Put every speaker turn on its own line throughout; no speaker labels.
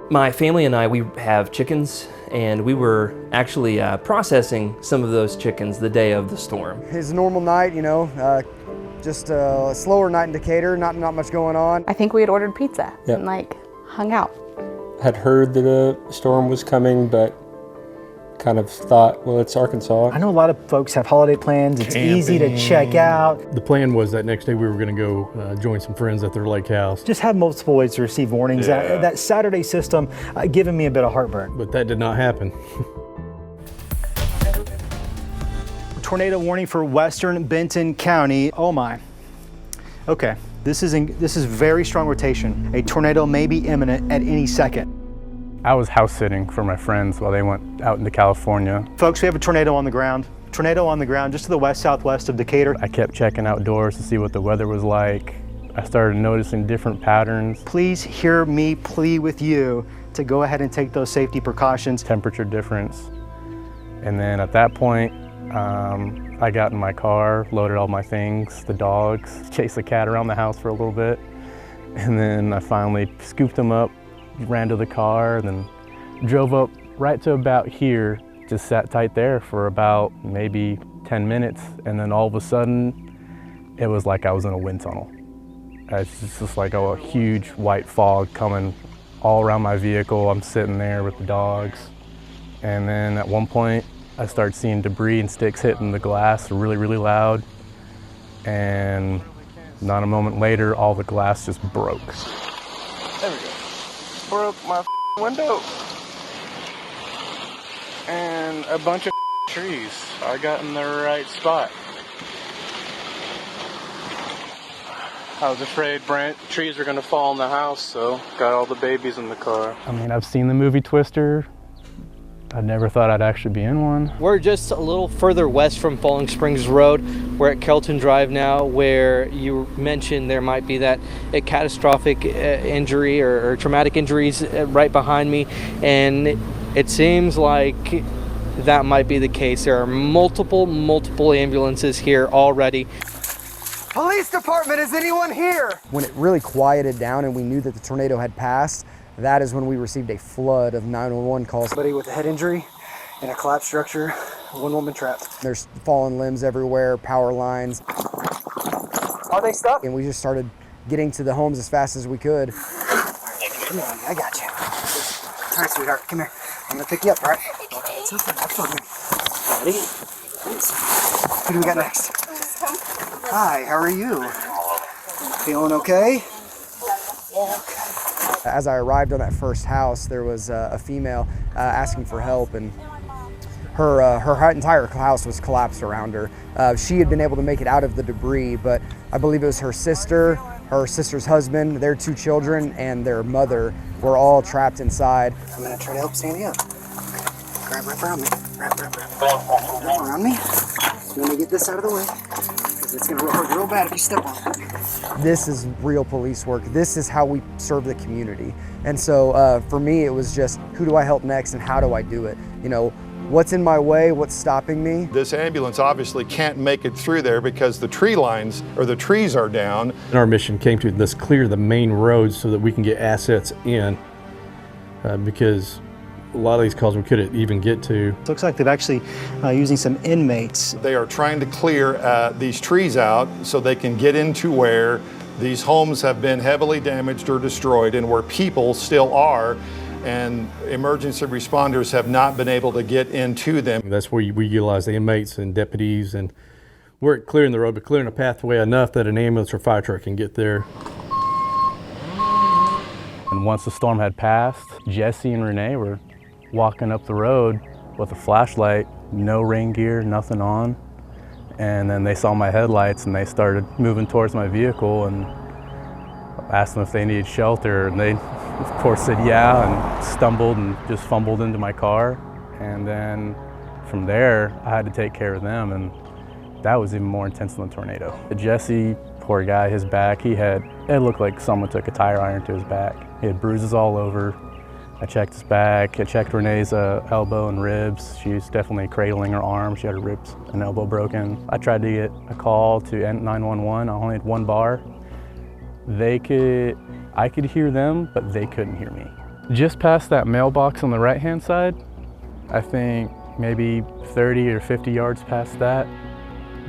My family and I, we have chickens, and we were actually processing some of those chickens the day of the storm.
It's a normal night, just a slower night in Decatur, not much going on.
I think we had ordered pizza and hung out.
Had heard that a storm was coming, but kind of thought, well, it's Arkansas.
I know a lot of folks have holiday plans. It's easy to check out.
The plan was that next day we were going to go join some friends at their lake house.
Just have multiple ways to receive warnings.
Yeah.
That Saturday system giving me a bit of heartburn.
But that did not happen.
Tornado warning for western Benton County. Oh my. Okay, this is very strong rotation. A tornado may be imminent at any second.
I was house sitting for my friends while they went out into California.
Folks, we have a tornado on the ground. Tornado on the ground just to the west-southwest of Decatur.
I kept checking outdoors to see what the weather was like. I started noticing different patterns.
Please hear me plea with you to go ahead and take those safety precautions.
Temperature difference. And then at that point, I got in my car, loaded all my things, the dogs, chased the cat around the house for a little bit. And then I finally scooped them up, ran to the car, and then drove up right to about here, just sat tight there for about maybe 10 minutes. And then all of a sudden, it was like I was in a wind tunnel. It's just like a huge white fog coming all around my vehicle. I'm sitting there with the dogs. And then at one point, I started seeing debris and sticks hitting the glass really, really loud. And not a moment later, all the glass just broke.
There we go. Broke my window. And a bunch of trees. I got in the right spot. I was afraid trees were gonna fall in the house, so got all the babies in the car.
I mean, I've seen the movie Twister. I never thought I'd actually be in one.
We're just a little further west from Falling Springs Road. We're at Carrollton Drive now, where you mentioned there might be a catastrophic injury or traumatic injuries right behind me, and it seems like that might be the case. There are multiple ambulances here already.
Police department, is anyone here? When it really quieted down and we knew that the tornado had passed, that is when we received a flood of 911 calls. Somebody with a head injury in a collapsed structure, one woman trapped. There's fallen limbs everywhere, power lines. Are they stuck? And we just started getting to the homes as fast as we could. Come on, I got you. All right, sweetheart, come here. I'm gonna pick you up, all right? It's okay, I'm filming. Ready? Who do we got next? Hi, how are you? Feeling okay? Okay. As I arrived on that first house, there was a female asking for help, and her entire house was collapsed around her. She had been able to make it out of the debris, but I believe it was her sister's husband, their 2 children, and their mother were all trapped inside. I'm gonna try to help Sandy up. Grab right around me. Wrap around me. Let me get this out of the way, because it's gonna hurt real bad if you step on it. This is real police work. This is how we serve the community. And so for me, it was just, who do I help next and how do I do it? What's in my way, what's stopping me?
This ambulance obviously can't make it through there because the tree lines or the trees are down.
And our mission came to let's clear the main roads so that we can get assets in because a lot of these calls we couldn't even get to.
Looks like they're actually using some inmates.
They are trying to clear these trees out so they can get into where these homes have been heavily damaged or destroyed and where people still are, and emergency responders have not been able to get into them.
That's where we utilize the inmates and deputies, and we're clearing the road, but clearing a pathway enough that an ambulance or fire truck can get there.
And once the storm had passed, Jesse and Renee were walking up the road with a flashlight, no rain gear, nothing on. And then they saw my headlights and they started moving towards my vehicle, and asked them if they needed shelter, and they, of course, said yeah, and stumbled and just fumbled into my car. And then from there, I had to take care of them, and that was even more intense than the tornado. Jesse, poor guy, his back, it looked like someone took a tire iron to his back. He had bruises all over. I checked his back. I checked Renee's elbow and ribs. She was definitely cradling her arm. She had her ribs and elbow broken. I tried to get a call to 911. I only had one bar. I could hear them, but they couldn't hear me. Just past that mailbox on the right-hand side, I think maybe 30 or 50 yards past that,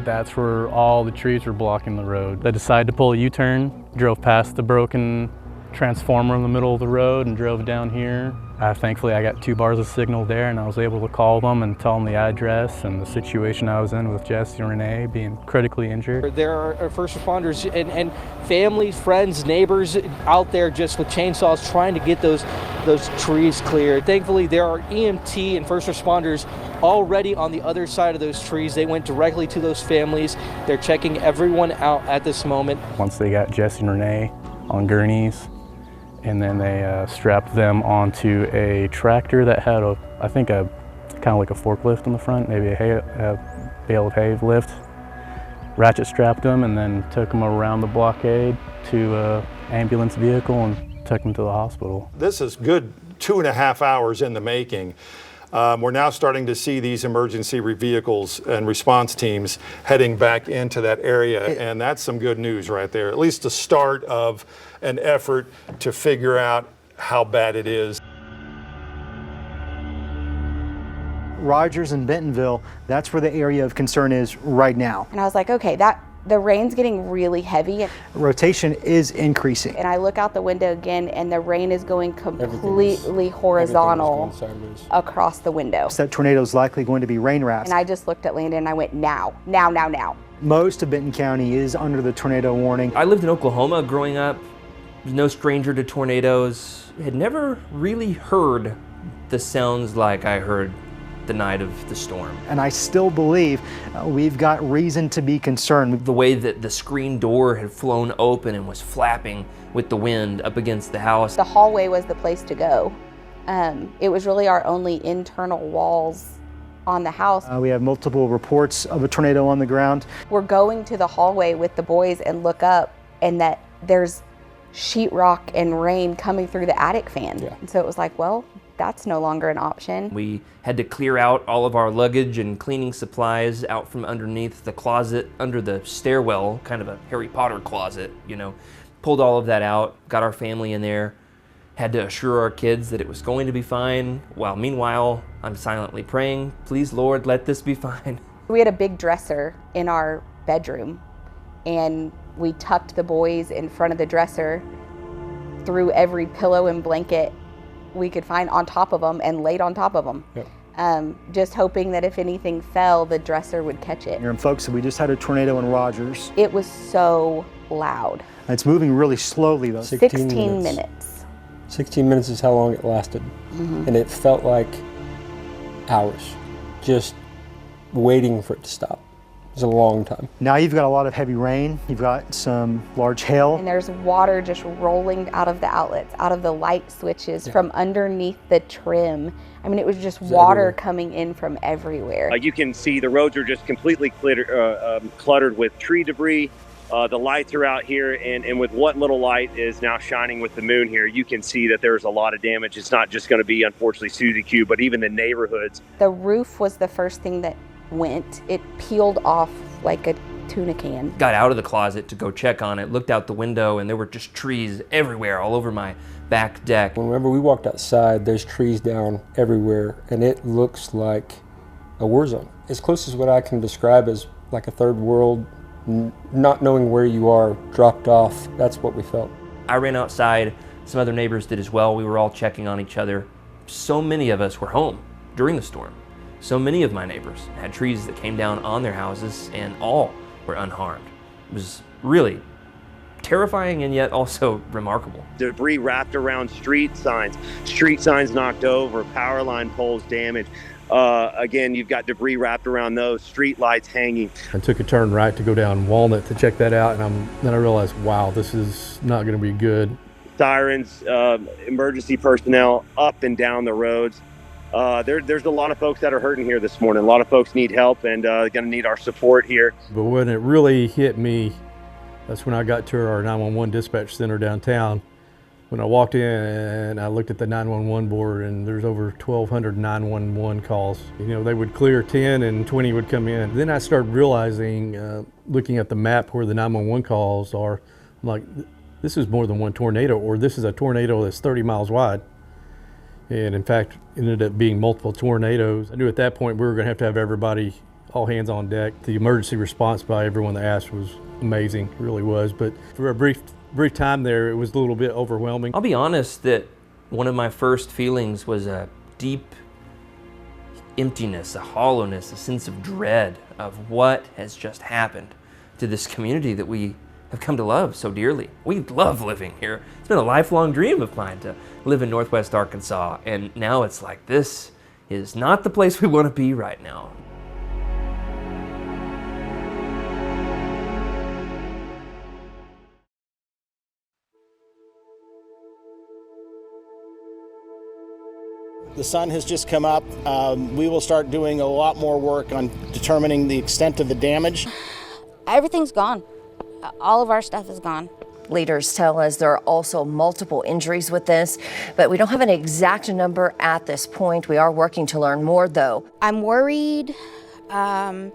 that's where all the trees were blocking the road. I decided to pull a U-turn, drove past the broken transformer in the middle of the road and drove down here. Thankfully, I got 2 bars of signal there, and I was able to call them and tell them the address and the situation I was in with Jesse and Renee being critically injured.
There are first responders and family, friends, neighbors out there just with chainsaws trying to get those trees cleared. Thankfully, there are EMT and first responders already on the other side of those trees. They went directly to those families. They're checking everyone out at this moment.
Once they got Jesse and Renee on gurneys, and then they strapped them onto a tractor that had I think kind of like a forklift in the front, maybe a bale of hay lift. Ratchet strapped them and then took them around the blockade to an ambulance vehicle and took them to the hospital.
This is good 2.5 hours in the making. We're now starting to see these emergency vehicles and response teams heading back into that area, and that's some good news right there. At least the start of an effort to figure out how bad it is.
Rogers and Bentonville, that's where the area of concern is right now.
And I was like, okay, the rain's getting really heavy.
Rotation is increasing.
And I look out the window again, and the rain is going completely horizontal across the window.
That tornado is likely going to be rain wrapped.
And I just looked at Landon and I went, now, now, now, now.
Most of Benton County is under the tornado warning.
I lived in Oklahoma growing up, was no stranger to tornadoes. Had never really heard the sounds like I heard the night of the storm.
And I still believe we've got reason to be concerned.
The way that the screen door had flown open and was flapping with the wind up against the house.
The hallway was the place to go. It was really our only internal walls on the house.
We have multiple reports of a tornado on the ground.
We're going to the hallway with the boys and look up, and that there's sheetrock and rain coming through the attic fan. Yeah. And so it was like, well, that's no longer an option.
We had to clear out all of our luggage and cleaning supplies out from underneath the closet under the stairwell, kind of a Harry Potter closet, you know. Pulled all of that out, got our family in there, had to assure our kids that it was going to be fine, while meanwhile, I'm silently praying, please Lord, let this be fine.
We had a big dresser in our bedroom, and we tucked the boys in front of the dresser, threw every pillow and blanket we could find on top of them and laid on top of them. Yep. Just hoping that if anything fell, the dresser would catch it.
And folks, we just had a tornado in Rogers.
It was so loud.
It's moving really slowly though.
16 minutes.
16 minutes is how long it lasted. Mm-hmm. And it felt like hours, just waiting for it to stop. It was a long time.
Now you've got a lot of heavy rain, you've got some large hail.
And there's water just rolling out of the outlets, out of the light switches, from underneath the trim. I mean, it was just water coming in from everywhere.
You can see the roads are just completely cluttered with tree debris. The lights are out here, and with what little light is now shining with the moon here, you can see that there's a lot of damage. It's not just going to be, unfortunately, Suzy Q, but even the neighborhoods.
The roof was the first thing that went. It peeled off like a tuna can.
Got out of the closet to go check on it, looked out the window, and there were just trees everywhere all over my back deck.
Whenever we walked outside, there's trees down everywhere, and it looks like a war zone. As close as what I can describe as like a third world, not knowing where you are, dropped off. That's what we felt.
I ran outside, some other neighbors did as well. We were all checking on each other. So many of us were home during the storm. So many of my neighbors had trees that came down on their houses, and all were unharmed. It was really terrifying and yet also remarkable.
Debris wrapped around street signs knocked over, power line poles damaged. Again, you've got debris wrapped around those, street lights hanging.
I took a turn right to go down Walnut to check that out, and then I realized, wow, this is not going to be good.
Sirens, emergency personnel up and down the roads. There's a lot of folks that are hurting here this morning. A lot of folks need help and going to need our support here.
But when it really hit me, that's when I got to our 911 dispatch center downtown. When I walked in and I looked at the 911 board, and there's over 1,200 911 calls. You know, they would clear 10 and 20 would come in. Then I started realizing, looking at the map where the 911 calls are, I'm like, this is more than one tornado, or this is a tornado that's 30 miles wide. And in fact, it ended up being multiple tornadoes. I knew at that point we were going to have everybody, all hands on deck. The emergency response by everyone that asked was amazing, it really was. But for a brief time there, it was a little bit overwhelming.
I'll be honest that one of my first feelings was a deep emptiness, a hollowness, a sense of dread of what has just happened to this community that we have come to love so dearly. We love living here. It's been a lifelong dream of mine to live in Northwest Arkansas, and now it's like, this is not the place we want to be right now.
The sun has just come up. We will start doing a lot more work on determining the extent of the damage.
Everything's gone. All of our stuff is gone.
Leaders tell us there are also multiple injuries with this, but we don't have an exact number at this point. We are working to learn more, though.
I'm worried. I'm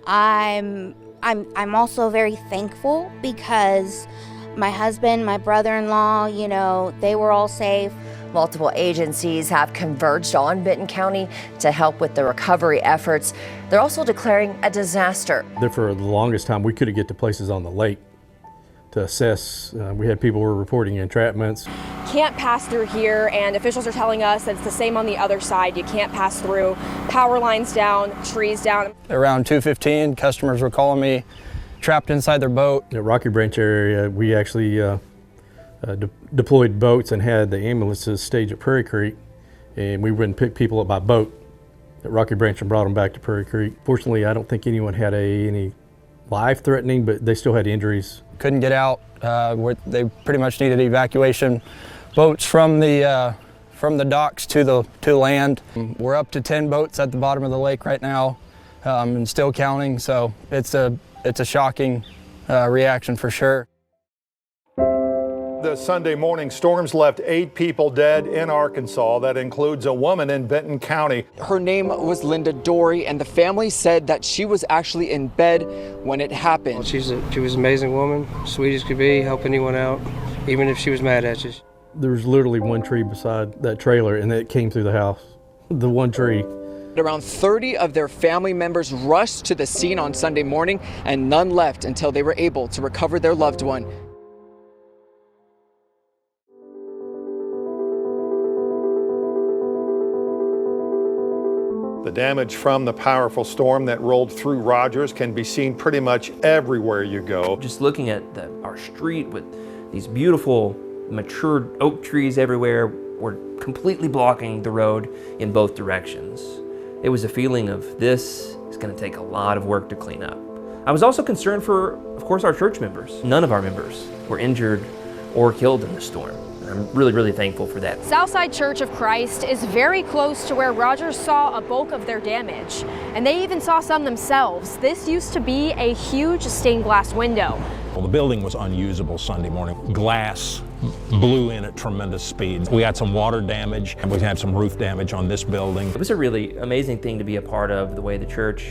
also very thankful because my husband, my brother-in-law, you know, they were all safe.
Multiple agencies have converged on Benton County to help with the recovery efforts. They're also declaring a disaster.
For the longest time, we couldn't get to places on the lake to assess. We had people who were reporting entrapments.
Can't pass through here, and officials are telling us that it's the same on the other side. You can't pass through. Power lines down, trees down.
Around 2:15, customers were calling me trapped inside their boat.
The Rocky Branch area, we actually deployed boats and had the ambulances stage at Prairie Creek, and we went and picked people up by boat at Rocky Branch and brought them back to Prairie Creek. Fortunately, I don't think anyone had any life-threatening, but they still had injuries.
Couldn't get out. They pretty much needed evacuation boats from the docks to the land. We're up to 10 boats at the bottom of the lake right now, and still counting. So it's a shocking reaction for sure.
The Sunday morning storms left 8 people dead in Arkansas. That includes a woman in Benton County.
Her name was Linda Dory, and the family said that she was actually in bed when it happened.
Well, she was an amazing woman, sweet as could be, help anyone out, even if she was mad at you.
There was literally one tree beside that trailer, and it came through the house. The one tree.
Around 30 of their family members rushed to the scene on Sunday morning, and none left until they were able to recover their loved one.
The damage from the powerful storm that rolled through Rogers can be seen pretty much everywhere you go.
Just looking at our street with these beautiful matured oak trees everywhere were completely blocking the road in both directions. It was a feeling of, this is going to take a lot of work to clean up. I was also concerned for, of course, our church members. None of our members were injured or killed in the storm. I'm really, really thankful for that.
Southside Church of Christ is very close to where Rogers saw a bulk of their damage, and they even saw some themselves. This used to be a huge stained glass window.
Well, the building was unusable Sunday morning. Glass blew in at tremendous speed. We had some water damage, and we had some roof damage on this building.
It was a really amazing thing to be a part of, the way the church,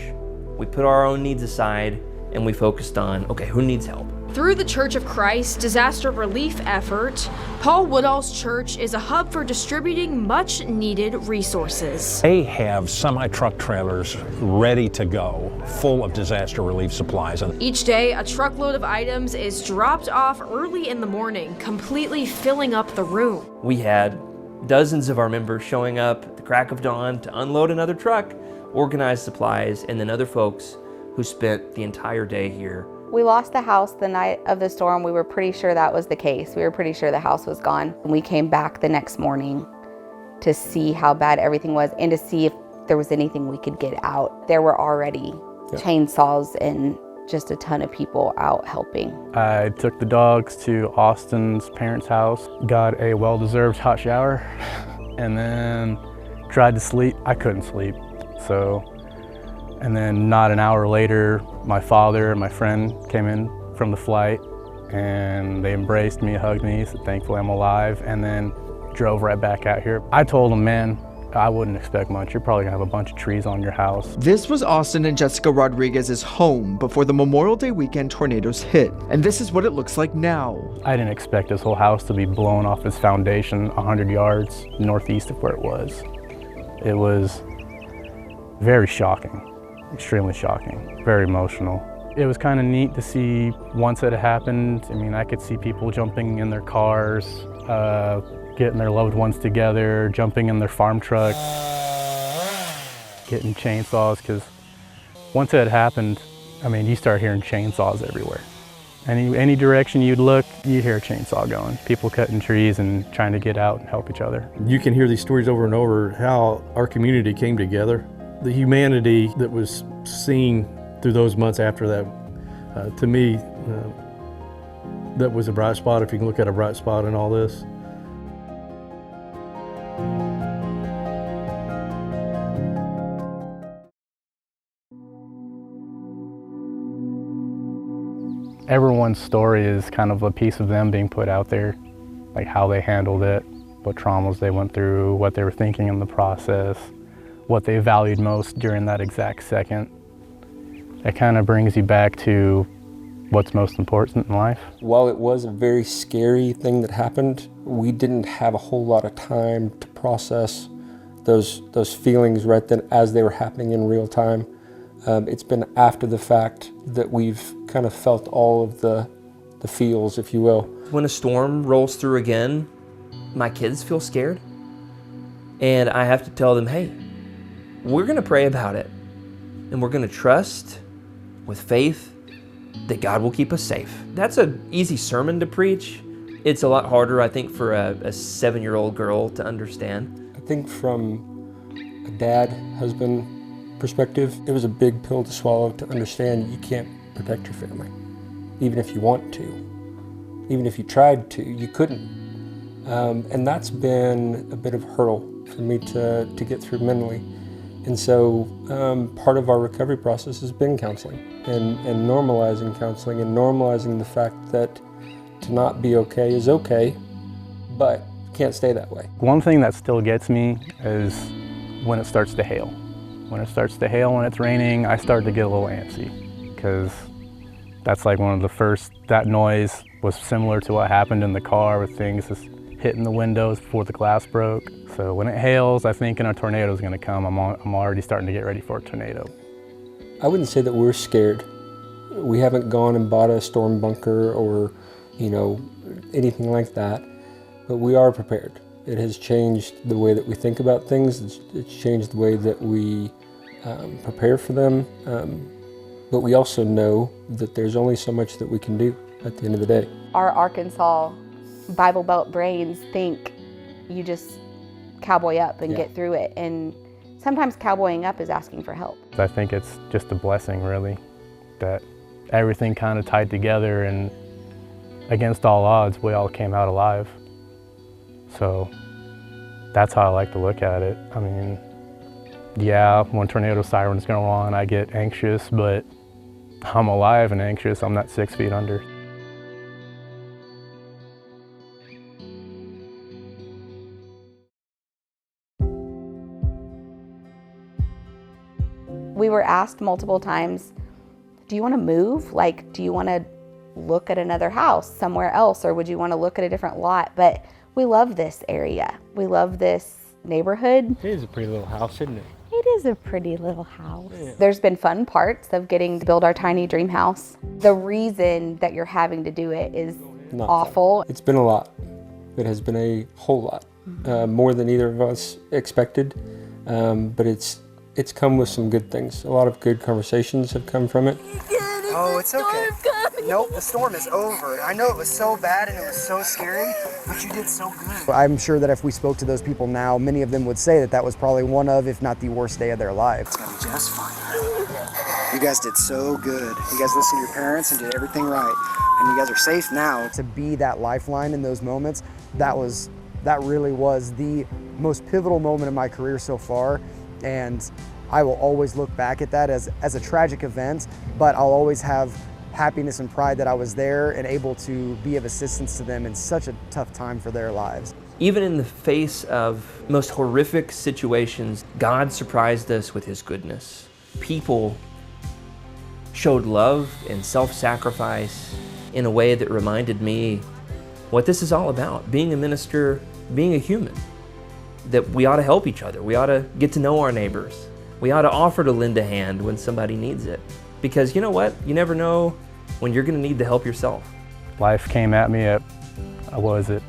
we put our own needs aside and we focused on, okay, who needs help?
Through the Church of Christ disaster relief effort, Paul Woodall's church is a hub for distributing much needed resources.
They have semi-truck trailers ready to go, full of disaster relief supplies.
Each day, a truckload of items is dropped off early in the morning, completely filling up the room.
We had dozens of our members showing up at the crack of dawn to unload another truck, organize supplies, and then other folks who spent the entire day here.
We lost the house the night of the storm. We were pretty sure that was the case. We were pretty sure the house was gone. We came back the next morning to see how bad everything was and to see there was anything we could get out. There were already chainsaws and just a ton of people out helping.
I took the dogs to Austin's parents' house, got a well-deserved hot shower, and then tried to sleep. I couldn't sleep, and then not an hour later, my father and my friend came in from the flight, and they embraced me, hugged me, said thankfully I'm alive, and then drove right back out here. I told them, man, I wouldn't expect much. You're probably gonna have a bunch of trees on your house.
This was Austin and Jessica Rodriguez's home before the Memorial Day weekend tornadoes hit. And this is what it looks like now.
I didn't expect this whole house to be blown off its foundation 100 yards northeast of where it was. It was very shocking, extremely shocking, very emotional. It was kind of neat to see once it happened. I mean, I could see people jumping in their cars, getting their loved ones together, jumping in their farm trucks, getting chainsaws, because once it happened, I mean, you start hearing chainsaws everywhere. Any direction you'd look, you'd hear a chainsaw going. People cutting trees and trying to get out and help each other.
You can hear these stories over and over, how our community came together. The humanity that was seen through those months after that, to me, that was a bright spot, if you can look at a bright spot in all this.
Everyone's story is kind of a piece of them being put out there, like how they handled it, what traumas they went through, what they were thinking in the process, what they valued most during that exact second. It kind of brings you back to what's most important in life.
While it was a very scary thing that happened, we didn't have a whole lot of time to process those feelings right then as they were happening in real time. It's been after the fact that we've kind of felt all of the feels, if you will.
When a storm rolls through again, my kids feel scared. And I have to tell them, hey, we're gonna pray about it. And we're gonna trust with faith that God will keep us safe. That's an easy sermon to preach. It's a lot harder, I think, for a 7-year-old girl to understand.
I think from a dad, husband perspective, it was a big pill to swallow to understand you can't protect your family. Even if you want to. Even if you tried to, you couldn't. And that's been a bit of a hurdle for me to get through mentally. And so part of our recovery process has been counseling and normalizing counseling and normalizing the fact that to not be okay is okay, but can't stay that way.
One thing that still gets me is when it starts to hail. When it starts to hail, when it's raining, I start to get a little antsy, because that's like one of the first, that noise was similar to what happened in the car with things just hitting the windows before the glass broke. So when it hails, I think a tornado is going to come. I'm already starting to get ready for a tornado.
I wouldn't say that we're scared. We haven't gone and bought a storm bunker or, anything like that, but we are prepared. It has changed the way that we think about things. It's changed the way that we prepare for them. But we also know that there's only so much that we can do at the end of the day.
Our Arkansas Bible Belt brains think you just cowboy up and get through it. And sometimes cowboying up is asking for help.
I think it's just a blessing, really, that everything kind of tied together, and against all odds, we all came out alive. So that's how I like to look at it. I mean, yeah, when tornado sirens go on, I get anxious, but I'm alive and anxious. I'm not 6 feet under.
We were asked multiple times, do you want to move? Like, do you want to look at another house somewhere else, or would you want to look at a different lot? But we love this area. We love this neighborhood.
It is a pretty little house, isn't it?
It is a pretty little house. Yeah. There's been fun parts of getting to build our tiny dream house. The reason that you're having to do it is not awful.
Fun. It's been a lot. It has been a whole lot, more than either of us expected, but it's come with some good things. A lot of good conversations have come from it.
Oh, it's okay. Nope, the storm is over. I know it was so bad and it was so scary, but you did so good. I'm sure that if we spoke to those people now, many of them would say that that was probably one of, if not the worst day of their life. It's gonna be just fine. You guys did so good. You guys listened to your parents and did everything right. And you guys are safe now. To be that lifeline in those moments, that really was the most pivotal moment in my career so far. And I will always look back at that as a tragic event, but I'll always have happiness and pride that I was there and able to be of assistance to them in such a tough time for their lives.
Even in the face of most horrific situations, God surprised us with His goodness. People showed love and self-sacrifice in a way that reminded me what this is all about, being a minister, being a human, that we ought to help each other. We ought to get to know our neighbors. We ought to offer to lend a hand when somebody needs it. Because you know what? You never know when you're going to need the help yourself.
Life came at me at, what was it,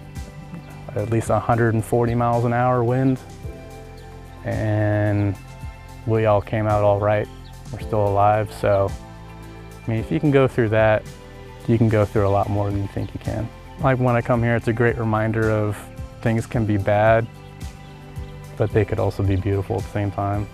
at least 140 miles an hour wind. And we all came out all right. We're still alive. So, I mean, if you can go through that, you can go through a lot more than you think you can. Like when I come here, it's a great reminder of things can be bad, but they could also be beautiful at the same time.